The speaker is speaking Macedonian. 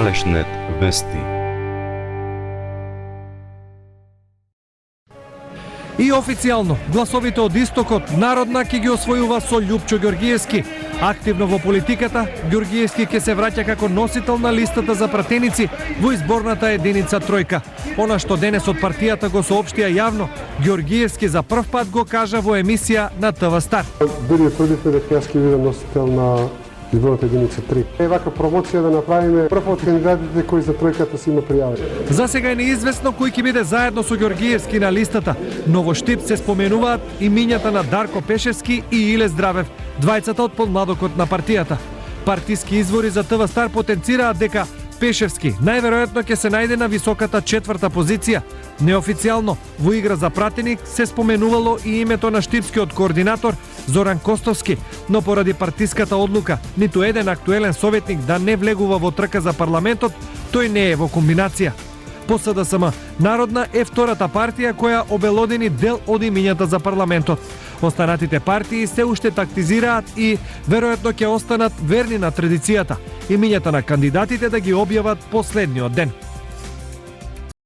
Алешнет вести. И официјално, гласовите од Истокот Народна ќе ги освојува со Љупчо Ѓоргиевски. Активно во политиката, Ѓоргиевски ќе се враќа како носител на листата за пратеници во изборната единица Тројка. Она што денес од партијата го соопштија јавно, Ѓоргиевски за прв пат го кажа во емисија на ТВ Стар. Дури тврдите дека јас ќе бидам носител на изборната единица 3. Вака промоција да направиме прв од кандидатите кои за тројката се има пријавени. За сега е неизвестно кој ќе биде заедно со Ѓоргиевски на листата, но во Штип се споменуваат имињата на Дарко Пешевски и Иле Здравев, двајцата од подмладокот на партијата. Партиски извори за ТВ Стар потенцираат дека Пешевски најверојатно ќе се најде на високата 4-та позиција. Неофицијално во игра за пратеник се споменувало и името на штипскиот координатор Зоран Костовски, но поради партиската одлука ниту еден актуелен советник да не влегува во трка за парламентот, тој не е во комбинација. По СДСМ, Народна е втората партија која обелодени дел од имињата за парламентот. Останатите партии се уште тактизираат и веројатно ќе останат верни на традицијата, имињата на кандидатите да ги објават последниот ден.